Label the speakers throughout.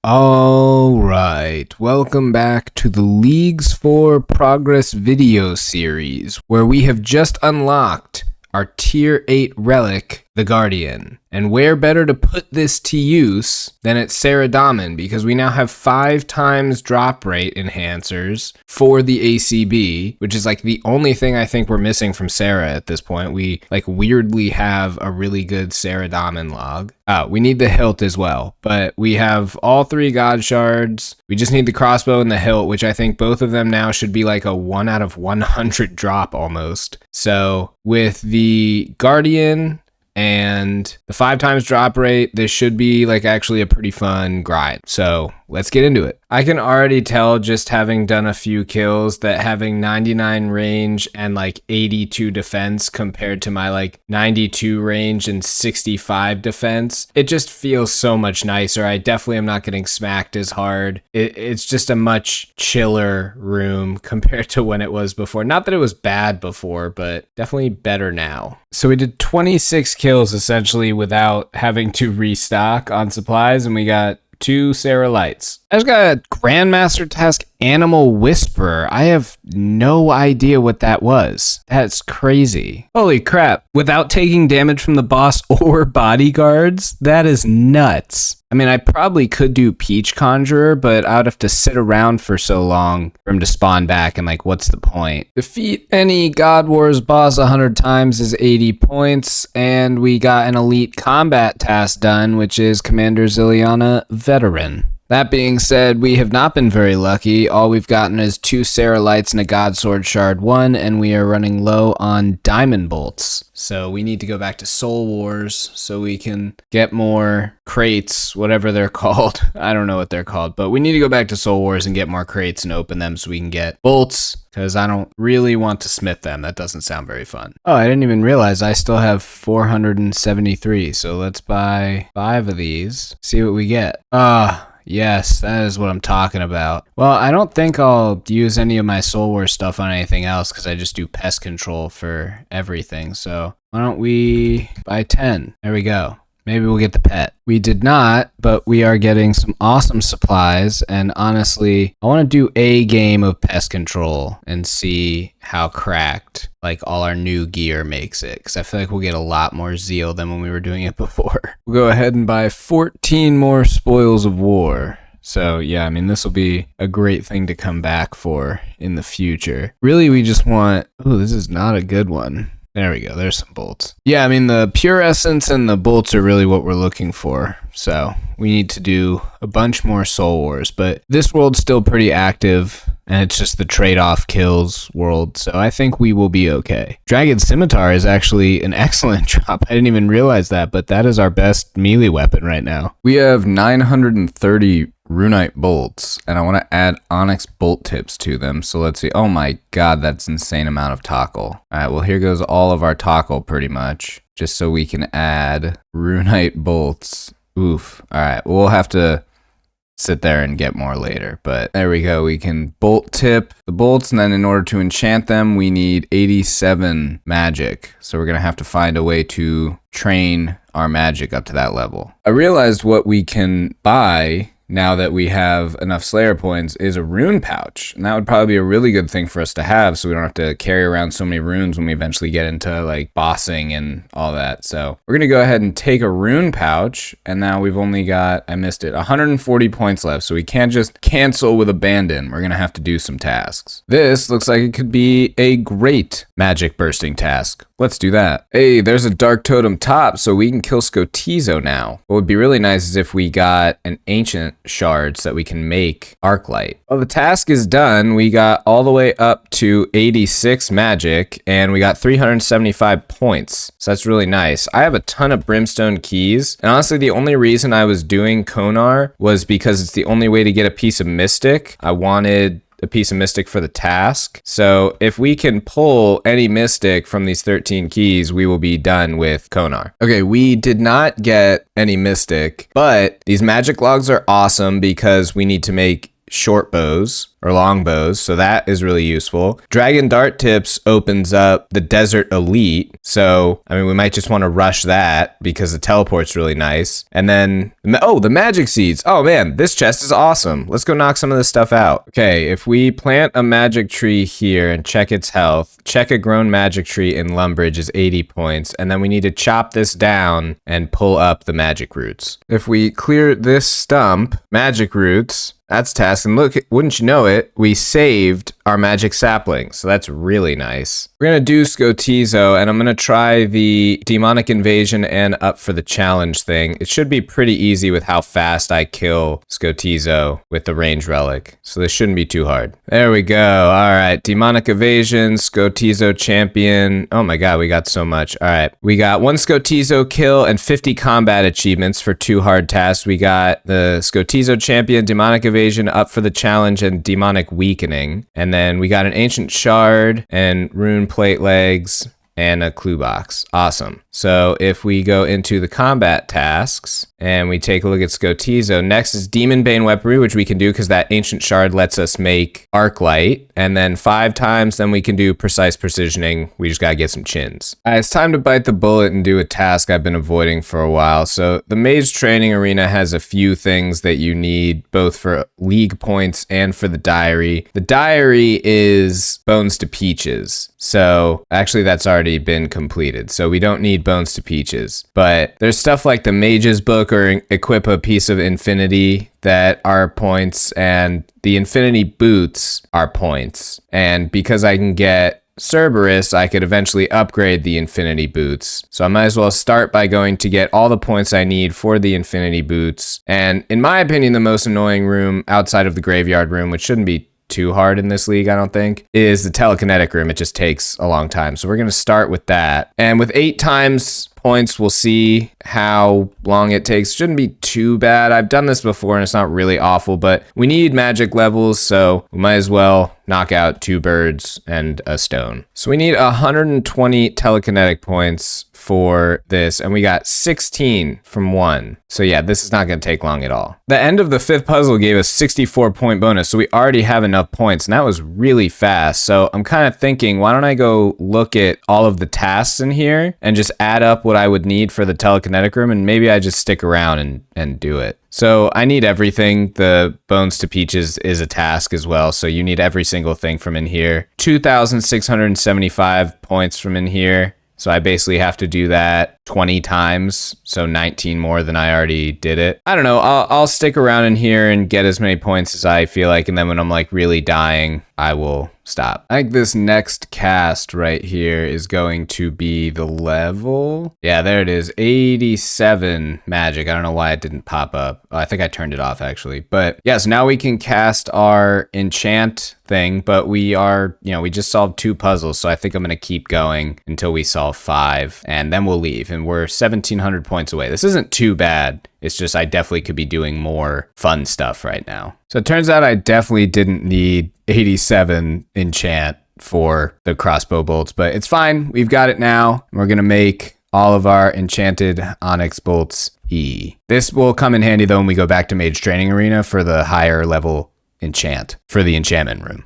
Speaker 1: Alright, welcome back to the Leagues for Progress video series, where we have just unlocked our Tier 8 relic, the Guardian. And where better to put this to use than at Saradomin, because we now have 5 times drop rate enhancers for the ACB, which is like the only thing I think we're missing from Sarah at this point. We like weirdly have a really good Saradomin log. We need the hilt as well, but we have all 3 god shards. We just need the crossbow and the hilt, which I think both of them now should be like a 1 out of 100 drop almost. So with the Guardian and the 5 times drop rate, this should be like actually a pretty fun grind. So let's get into it. I can already tell, just having done a few kills, that having 99 range and like 82 defense compared to my like 92 range and 65 defense, it just feels so much nicer. I definitely am not getting smacked as hard. It's just a much chiller room compared to when it was before. Not that it was bad before, but definitely better now. So we did 26 kills essentially without having to restock on supplies, and we got 2 Sarah Lights. I just got a Grandmaster task, Animal Whisperer. I have no idea what that was. That's crazy. Holy crap. Without taking damage from the boss or bodyguards? That is nuts. I mean, I probably could do Peach Conjurer, but I would have to sit around for so long for him to spawn back, and like, what's the point? Defeat any God Wars boss 100 times is 80 points, and we got an elite combat task done, which is Commander Zilliana Veteran. That being said, we have not been very lucky. All we've gotten is 2 Sarah Lights and a God Sword Shard 1, and we are running low on Diamond Bolts. So we need to go back to Soul Wars so we can get more crates, whatever they're called. I don't know what they're called, but we need to go back to Soul Wars and get more crates and open them so we can get bolts, because I don't really want to smith them. That doesn't sound very fun. Oh, I didn't even realize I still have 473, so let's buy 5 of these, see what we get. Yes, that is what I'm talking about. Well, I don't think I'll use any of my Soul Wars stuff on anything else because I just do pest control for everything. So why don't we buy 10? There we go. Maybe we'll get the pet. We did not, but we are getting some awesome supplies. And honestly, I want to do a game of pest control and see how cracked like all our new gear makes it. Because I feel like we'll get a lot more zeal than when we were doing it before. We'll go ahead and buy 14 more Spoils of War. So yeah, I mean, this will be a great thing to come back for in the future. Really, we just want... Oh, this is not a good one. There we go. There's some bolts. Yeah, I mean, the pure essence and the bolts are really what we're looking for. So we need to do a bunch more Soul Wars, but this world's still pretty active, and it's just the trade-off kills world, so I think we will be okay. Dragon Scimitar is actually an excellent drop. I didn't even realize that, but that is our best melee weapon right now. We have 930 Runite bolts, and I want to add Onyx bolt tips to them. So let's see. Oh my god, that's insane amount of tackle. All right, well, here goes all of our tackle pretty much, just so we can add Runite bolts. Oof. All right, we'll have to sit there and get more later, but there we go. We can bolt tip the bolts, and then in order to enchant them, we need 87 magic. So we're gonna have to find a way to train our magic up to that level. I realized what we can buy now that we have enough Slayer points is a rune pouch, and that would probably be a really good thing for us to have, so we don't have to carry around so many runes when we eventually get into like bossing and all that. So we're gonna go ahead and take a rune pouch, and now we've only got, I missed it, 140 points left, so we can't just cancel with abandon. We're gonna have to do some tasks. This looks like it could be a great magic bursting task. Let's do that. Hey, there's a Dark Totem top, so we can kill Scotizo now. What would be really nice is if we got an ancient shard so that we can make Arclight. Well, the task is done. We got all the way up to 86 magic, and we got 375 points. So that's really nice. I have a ton of Brimstone keys, and honestly, the only reason I was doing Konar was because it's the only way to get a piece of Mystic. I wanted a piece of Mystic for the task. So if we can pull any Mystic from these 13 keys, we will be done with Konar. Okay, we did not get any Mystic, but these magic logs are awesome because we need to make short bows. or longbows, so that is really useful. Dragon Dart Tips opens up the Desert Elite, so I mean we might just want to rush that because the teleport's really nice. And then, oh, the magic seeds. Oh man, this chest is awesome. Let's go knock some of this stuff out. Okay, if we plant a magic tree here and check its health, check a grown magic tree in Lumbridge is 80 points, and then we need to chop this down and pull up the magic roots. If we clear this stump, magic roots, that's task, and look, wouldn't you know it, we saved our magic sapling, so that's really nice. We're gonna do Scotizo, and I'm gonna try the demonic invasion and up for the challenge thing. It should be pretty easy with how fast I kill Scotizo with the range relic, so this shouldn't be too hard. There we go. All right, demonic evasion, Scotizo champion. Oh my god, we got so much. All right, we got 1 Scotizo kill and 50 combat achievements for 2 hard tasks. We got the Scotizo champion, demonic evasion, up for the challenge, and demonic weakening. And then we got an ancient shard and rune plate legs and a clue box. Awesome. So if we go into the combat tasks and we take a look at Scotizo, next is Demon Bane Weaponry, which we can do because that ancient shard lets us make arc light. And then 5 times, then we can do precise precisioning. We just gotta get some chins. All right, it's time to bite the bullet and do a task I've been avoiding for a while. So the Mage Training Arena has a few things that you need both for league points and for the diary. The diary is Bones to Peaches. So actually that's already been completed. So we don't need Bones to Peaches, but there's stuff like the Mage's Book or equip a piece of infinity that are points, and the infinity boots are points. And because I can get Cerberus, I could eventually upgrade the infinity boots. So I might as well start by going to get all the points I need for the infinity boots. And in my opinion, the most annoying room outside of the graveyard room, which shouldn't be too hard in this league, I don't think, is the telekinetic room. It just takes a long time. So we're going to start with that. And with 8 times points, we'll see how long it takes. Shouldn't be too bad. I've done this before and it's not really awful, but we need magic levels, so we might as well knock out 2 birds and a stone. So we need 120 telekinetic points for this, and we got 16 from 1. So yeah, this is not going to take long at all. The end of the 5th puzzle gave us 64 point bonus, so we already have enough points, and that was really fast. So I'm kind of thinking, why don't I go look at all of the tasks in here and just add up what I would need for the telekinetic room, and maybe I just stick around and do it. So I need everything. The Bones to Peaches is a task as well, so you need every single thing from in here. 2,675 points from in here. So I basically have to do that 20 times, so 19 more than I already did it. I don't know, I'll stick around in here and get as many points as I feel like, and then when I'm like really dying, I will stop. I think this next cast right here is going to be the level. Yeah, there it is, 87 magic. I don't know why it didn't pop up. Oh, I think I turned it off actually. But yeah, so now we can cast our enchant thing, but we are, we just solved 2 puzzles, so I think I'm gonna keep going until we solve 5, and then we'll leave, and we're 1,700 points away. This isn't too bad. It's just I definitely could be doing more fun stuff right now. So it turns out I definitely didn't need 87 enchant for the crossbow bolts, but it's fine. We've got it now. We're gonna make all of our enchanted onyx bolts E. This will come in handy though when we go back to Mage Training Arena for the higher level enchant for the enchantment room.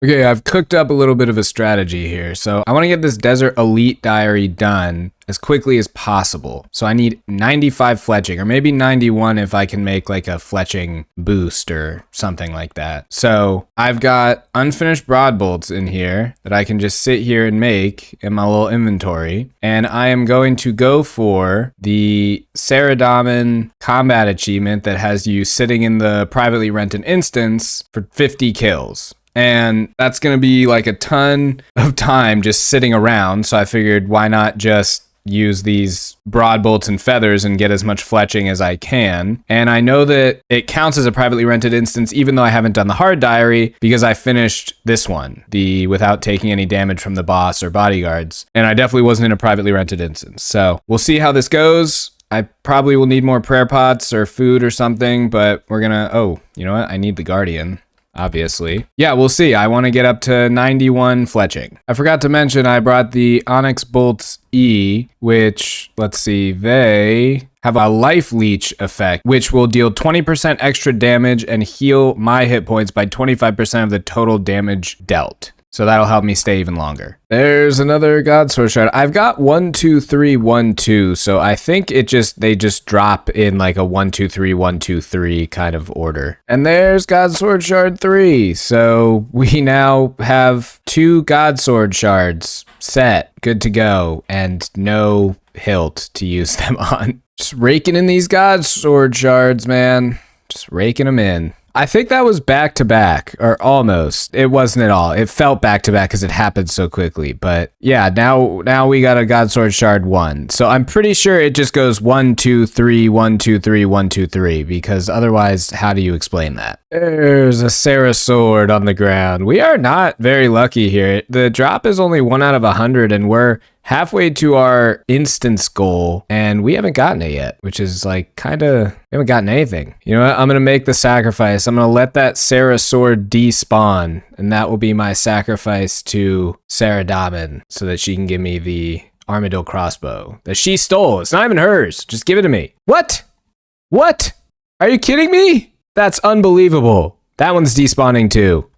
Speaker 1: Okay, I've cooked up a little bit of a strategy here. So I want to get this Desert Elite Diary done as quickly as possible. So I need 95 fletching, or maybe 91 if I can make like a fletching boost or something like that. So I've got unfinished broad bolts in here that I can just sit here and make in my little inventory. And I am going to go for the Saradomin combat achievement that has you sitting in the privately rented instance for 50 kills. And that's going to be like a ton of time just sitting around. So I figured, why not just use these broad bolts and feathers and get as much fletching as I can. And I know that it counts as a privately rented instance, even though I haven't done the hard diary, because I finished this one, the without taking any damage from the boss or bodyguards. And I definitely wasn't in a privately rented instance. So we'll see how this goes. I probably will need more prayer pots or food or something, but we're gonna, oh, you know what? I need the Guardian. Obviously. Yeah, we'll see. I want to get up to 91 fletching. I forgot to mention I brought the Onyx Bolts E, which, let's see, they have a life leech effect, which will deal 20% extra damage and heal my hit points by 25% of the total damage dealt. So that'll help me stay even longer. There's another God Sword Shard. I've got 1, 2, 3, 1, 2. So I think they just drop in like a 1, 2, 3, 1, 2, 3 kind of order. And there's God Sword Shard 3. So we now have 2 God Sword Shards set, good to go, and no hilt to use them on. Just raking in these God Sword Shards, man. Just raking them in. I think that was back to back, or almost. It wasn't at all. It felt back to back because it happened so quickly. But yeah, now we got a God Sword Shard 1. So I'm pretty sure it just goes 1, 2, 3, 1, 2, 3, 1, 2, 3, because otherwise, how do you explain that? There's a Sarah sword on the ground. We are not very lucky here. The drop is only 1 out of 100, and we're halfway to our instance goal, and we haven't gotten it yet, which is like we haven't gotten anything. You know what? I'm going to make the sacrifice. I'm going to let that Sarah sword despawn, and that will be my sacrifice to Sarah Damen so that she can give me the Armadillo crossbow that she stole. It's not even hers. Just give it to me. What? What? Are you kidding me? That's unbelievable. That one's despawning too.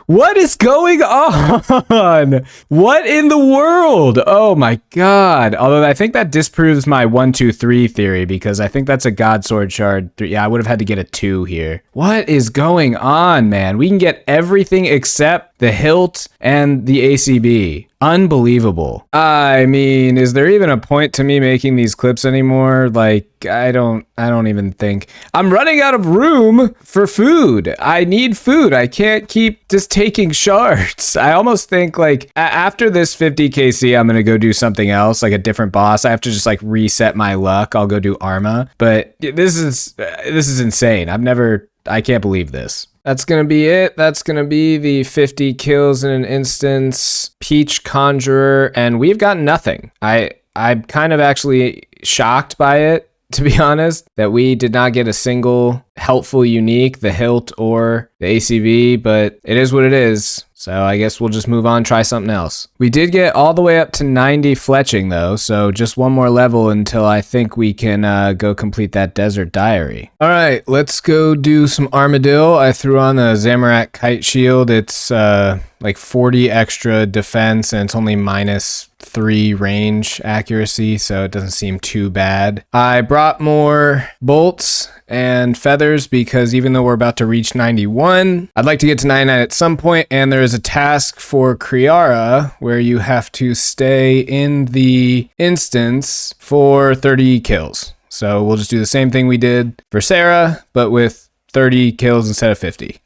Speaker 1: What is going on? What in the world? Oh my god. Although I think that disproves my 1, 2, 3 theory, because I think that's a God Sword Shard 3. Yeah, I would have had to get a 2 here. What is going on, man? We can get everything except the hilt and the ACB. Unbelievable. I mean, is there even a point to me making these clips anymore? Like, I don't even think. I'm running out of room for food. I need food. I can't keep just taking shards. I almost think like after this 50 KC, I'm going to go do something else, like a different boss. I have to just like reset my luck. I'll go do Arma. But this is insane. I can't believe this. That's going to be it. That's going to be the 50 kills in an instance, Peach Conjurer, and we've got nothing. I'm kind of actually shocked by it, to be honest, that we did not get a single helpful unique, the hilt or the ACV, but it is what it is. So I guess we'll just move on, try something else. We did get all the way up to 90 fletching though, so just one more level until I think we can go complete that Desert Diary. All right, let's go do some Armadillo. I threw on the Zamorak Kite Shield. It's like 40 extra defense, and it's only -3 range accuracy, so it doesn't seem too bad. I brought more bolts and feathers because even though we're about to reach 91, I'd like to get to 99 at some point, and there is a task for Kriara where you have to stay in the instance for 30 kills. So we'll just do the same thing we did for Sarah, but with 30 kills instead of 50.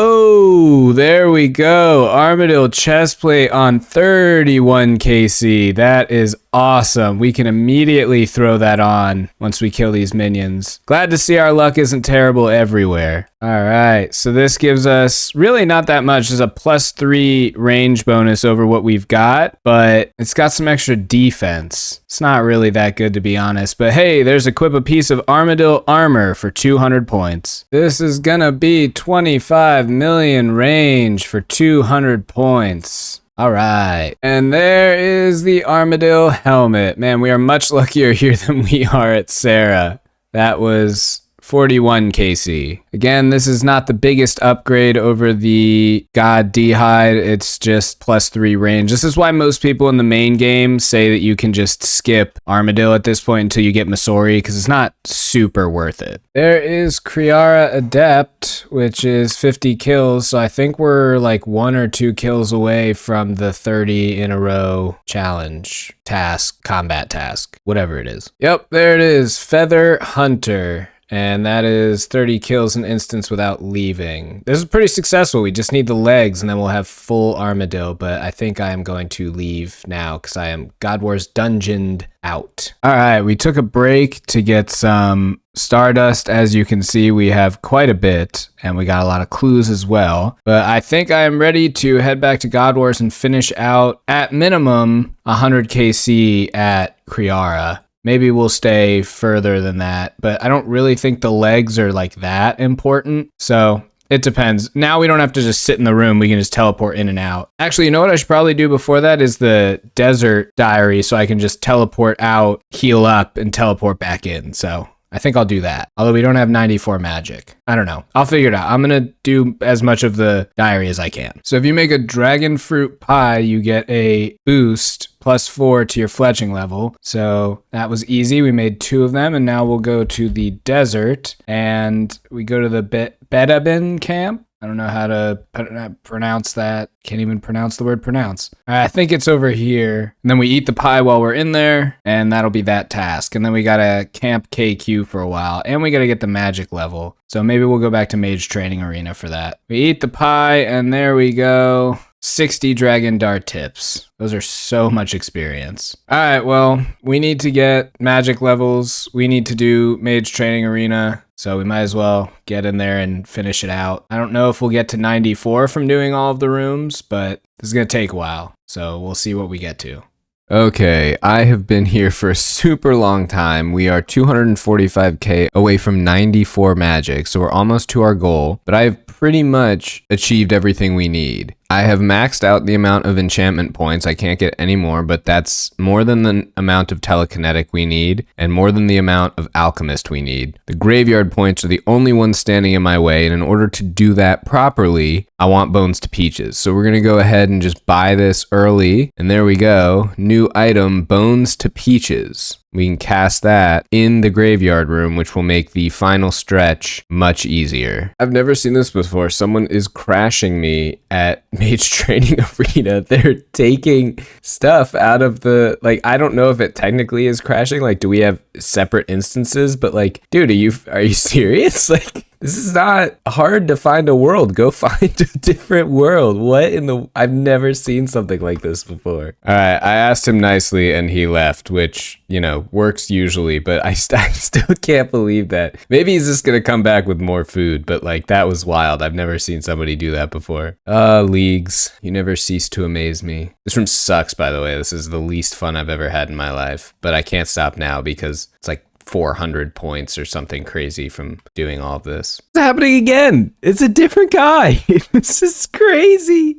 Speaker 1: Oh, there we go. Armadillo chestplate on 31 KC. That is awesome. We can immediately throw that on once we kill these minions. Glad to see our luck isn't terrible everywhere. All right, so this gives us really not that much. There's a +3 range bonus over what we've got, but it's got some extra defense. It's not really that good, to be honest, but hey, there's equip a piece of Armadillo armor for 200 points. This is gonna be 25 million range for 200 points. All right, and there is the Armadillo helmet. Man, we are much luckier here than we are at Sarah. That was 41 KC. Again, this is not the biggest upgrade over the God D-Hide. It's just +3 range. This is why most people in the main game say that you can just skip Armadillo at this point until you get Masori, because it's not super worth it. There is Kriara Adept, which is 50 kills. So I think we're like 1 or 2 kills away from the 30 in a row challenge, task, combat task, whatever it is. Yep, there it is. Feather Hunter. And that is 30 kills an instance without leaving. This is pretty successful. We just need the legs and then we'll have full Armadillo. But I think I am going to leave now because I am God Wars dungeoned out. All right, we took a break to get some Stardust. As you can see, we have quite a bit and we got a lot of clues as well. But I think I am ready to head back to God Wars and finish out at minimum 100 KC at Kriara. Maybe we'll stay further than that, but I don't really think the legs are like that important. So It depends. Now we don't have to just sit in the room. We can just teleport in and out. Actually, you know what I should probably do before that is the desert diary, so I can just teleport out, heal up, and teleport back in. So I think I'll do that. Although we don't have 94 magic. I don't know. I'll figure it out. I'm going to do as much of the diary as I can. So if you make a dragon fruit pie, you get a boost +4 to your fletching level. So that was easy. We made 2 of them, and now we'll go to the desert, and we go to the Bedabin camp. I don't know how to pronounce that. Can't even pronounce the word pronounce. I think it's over here. And then we eat the pie while we're in there, and that'll be that task. And then we gotta camp KQ for a while, and we gotta get the magic level. So maybe we'll go back to Mage Training Arena for that. We eat the pie, and there we go. 60 dragon dart tips. Those are so much experience. All right, well, we need to get magic levels. We need to do Mage Training Arena. So we might as well get in there and finish it out. I don't know if we'll get to 94 from doing all of the rooms, but this is going to take a while. So we'll see what we get to. Okay, I have been here for a super long time. We are 245k away from 94 magic, so we're almost to our goal, but I have pretty much achieved everything we need. I have maxed out the amount of enchantment points. I can't get any more, but that's more than the amount of telekinetic we need and more than the amount of alchemist we need. The graveyard points are the only ones standing in my way, and in order to do that properly, I want bones to peaches. So we're going to go ahead and just buy this early, and there we go. New item, bones to peaches. We can cast that in the graveyard room, which will make the final stretch much easier. I've never seen this before. Someone is crashing me at Mage Training Arena. They're taking stuff out of the, like, I don't know if it technically is crashing. Like, do we have separate instances? But like, dude, are you serious? Like, this is not hard to find a world. Go find a different world. What in the... I've never seen something like this before. All right, I asked him nicely and he left, which, you know, works usually, but I still can't believe that. Maybe he's just gonna come back with more food, but like, that was wild. I've never seen somebody do that before. Leagues, you never cease to amaze me. This room sucks, by the way. This is the least fun I've ever had in my life, but I can't stop now because it's like 400 points or something crazy from doing all of this. It's happening again. It's a different guy. This is crazy.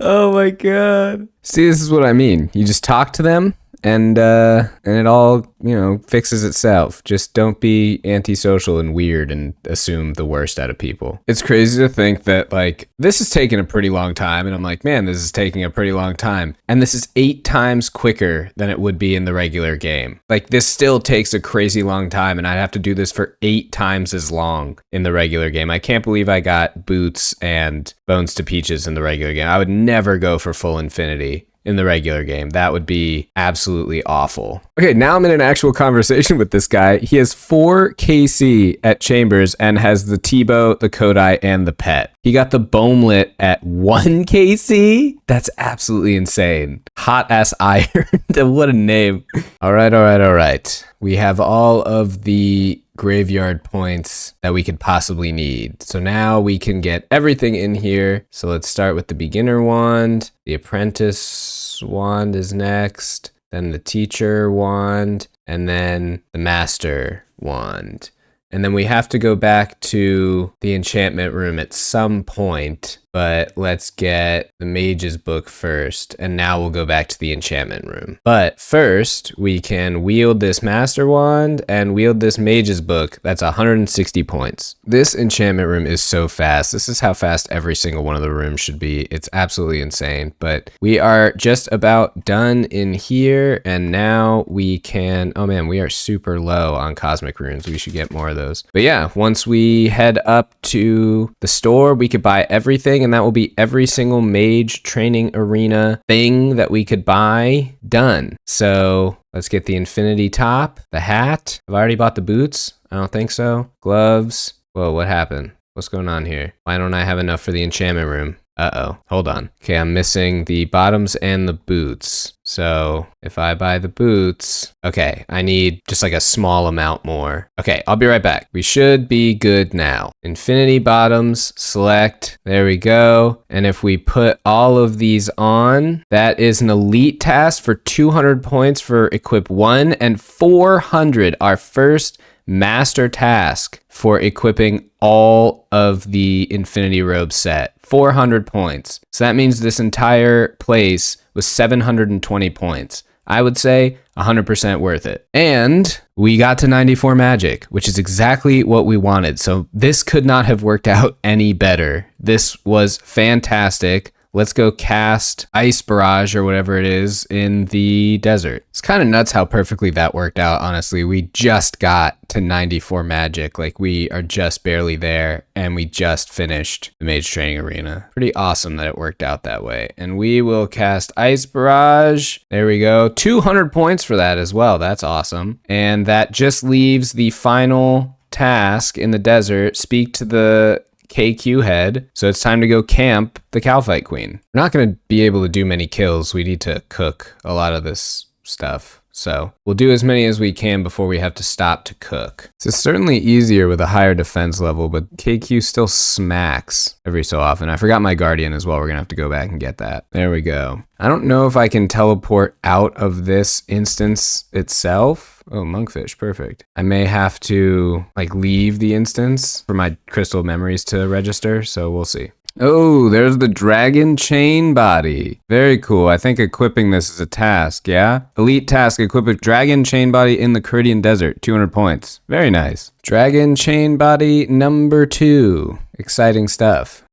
Speaker 1: Oh my God. See, this is what I mean. You just talk to them and it all, you know, fixes itself. Just don't be antisocial and weird and assume the worst out of people. It's crazy to think that, like, this is taking a pretty long time, and I'm like, man, this is taking a pretty long time. And this is 8 times quicker than it would be in the regular game. Like, this still takes a crazy long time, and I'd have to do this for 8 times as long in the regular game. I can't believe I got boots and bones to peaches in the regular game. I would never go for full infinity in the regular game. That would be absolutely awful. Okay, now I'm in an actual conversation with this guy. He has 4 KC at Chambers and has the Tebow, the Kodai, and the pet. He got the Bonelet at 1 KC? That's absolutely insane. Hot ass iron. What a name. All right. We have all of the graveyard points that we could possibly need. So now we can get everything in here. So let's start with the beginner wand. The apprentice wand is next. Then the teacher wand. And then the master wand. And then we have to go back to the enchantment room at some point, but let's get the mage's book first, and now we'll go back to the enchantment room. But first, we can wield this master wand and wield this mage's book. That's 160 points. This enchantment room is so fast. This is how fast every single one of the rooms should be. It's absolutely insane, but we are just about done in here, and now we can, oh man, we are super low on cosmic runes. We should get more of those. But yeah, once we head up to the store, we could buy everything, and that will be every single Mage Training Arena thing that we could buy done. So let's get the infinity top, the hat. I've already bought the boots. I don't think so. Gloves. Whoa, what happened? What's going on here? Why don't I have enough for the enchantment room? Uh-oh, hold on. Okay, I'm missing the bottoms and the boots. So if I buy the boots, okay, I need just like a small amount more. Okay, I'll be right back. We should be good now. Infinity bottoms, select, there we go. And if we put all of these on, that is an elite task for 200 points for equip 1 and 400, our first master task for equipping all of the Infinity Robe set. 400 points. So that means this entire place was 720 points. I would say 100% worth it. And we got to 94 magic, which is exactly what we wanted. So this could not have worked out any better. This was fantastic. Let's go cast Ice Barrage or whatever it is in the desert. It's kind of nuts how perfectly that worked out, honestly. We just got to 94 magic. Like, we are just barely there, and we just finished the Mage Training Arena. Pretty awesome that it worked out that way. And we will cast Ice Barrage. There we go. 200 points for that as well. That's awesome. And that just leaves the final task in the desert. Speak to the KQ head. So it's time to go camp the Calphite Queen. We're not going to be able to do many kills. We need to cook a lot of this stuff. So we'll do as many as we can before we have to stop to cook. This is certainly easier with a higher defense level, but KQ still smacks every so often. I forgot my Guardian as well. We're gonna have to go back and get that. There we go. I don't know if I can teleport out of this instance itself. Oh, monkfish, perfect. I may have to like leave the instance for my crystal memories to register, so we'll see. Oh, there's the dragon chain body. Very cool. I think equipping this is a task, yeah? Elite task, equip a dragon chain body in the Caridian Desert. 200 points. Very nice. Dragon chain body number 2. Exciting stuff.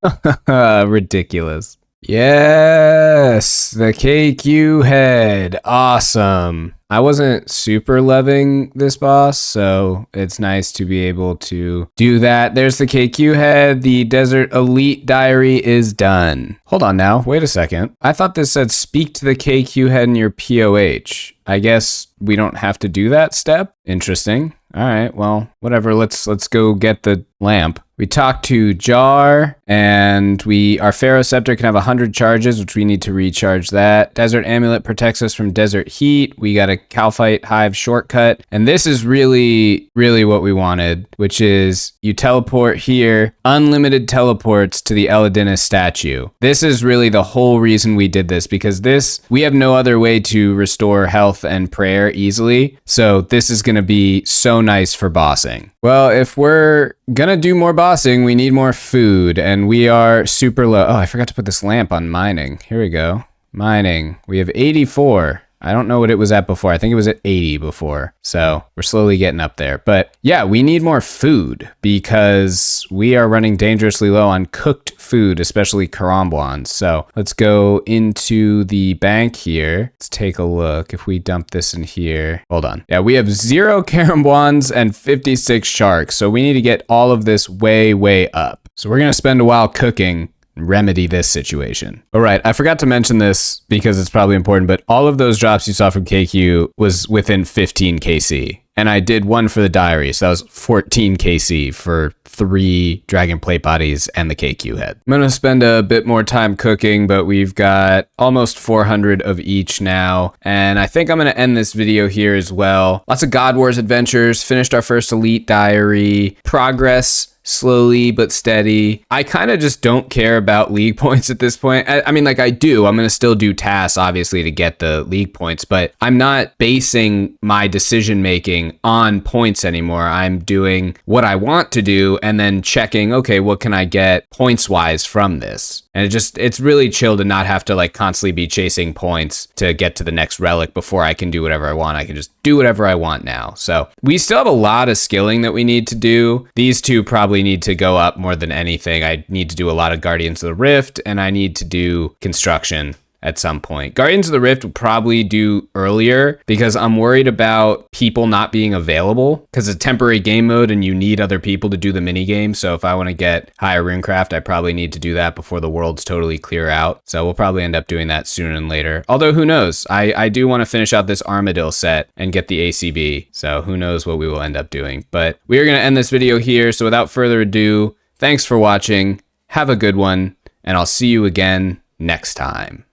Speaker 1: Ridiculous. Yes, the KQ head. Awesome. I wasn't super loving this boss, so it's nice to be able to do that. There's the KQ head. The Desert Elite Diary is done. Hold on now. Wait a second. I thought this said speak to the KQ head in your POH. I guess we don't have to do that step. Interesting. All right, well, whatever. Let's go get the lamp. We talked to Jar, and our Pharaoh Scepter can have 100 charges, which we need to recharge that. Desert Amulet protects us from desert heat. We got a Calphite Hive shortcut, and this is really, really what we wanted, which is you teleport here, unlimited teleports to the Elodinus statue. This is really the whole reason we did this, because we have no other way to restore health and prayer easily, so this is going to be so nice for bossing. Well, if we're gonna do more bossing, we need more food, and we are super low. Oh, I forgot to put this lamp on mining. Here we go. Mining. We have 84. I don't know what it was at before. I think it was at 80 before. So we're slowly getting up there. But yeah, we need more food because we are running dangerously low on cooked food, especially karambwans. So let's go into the bank here. Let's take a look. If we dump this in here, hold on. Yeah, we have 0 karambwans and 56 sharks. So we need to get all of this way, way up. So we're going to spend a while cooking, remedy this situation. All right, I forgot to mention this because it's probably important, but all of those drops you saw from KQ was within 15 KC. And I did one for the diary, so that was 14 KC for 3 dragon plate bodies and the KQ head. I'm gonna spend a bit more time cooking, but we've got almost 400 of each now. And I think I'm gonna end this video here as well. Lots of God Wars adventures, finished our first elite diary, progress slowly but steady. I kind of just don't care about league points at this point. I mean, like I do. I'm going to still do tasks, obviously, to get the league points, but I'm not basing my decision making on points anymore. I'm doing what I want to do and then checking, okay, what can I get points wise from this? And it's really chill to not have to like constantly be chasing points to get to the next relic before I can do whatever I want. I can just do whatever I want now. So we still have a lot of skilling that we need to do. These two probably need to go up more than anything. I need to do a lot of Guardians of the Rift, and I need to do construction at some point. Guardians of the Rift will probably do earlier because I'm worried about people not being available because it's a temporary game mode and you need other people to do the mini game. So if I want to get higher runecraft, I probably need to do that before the worlds totally clear out. So we'll probably end up doing that sooner than later. Although who knows? I do want to finish out this Armadillo set and get the ACB. So who knows what we will end up doing. But we are going to end this video here. So without further ado, thanks for watching. Have a good one, and I'll see you again next time.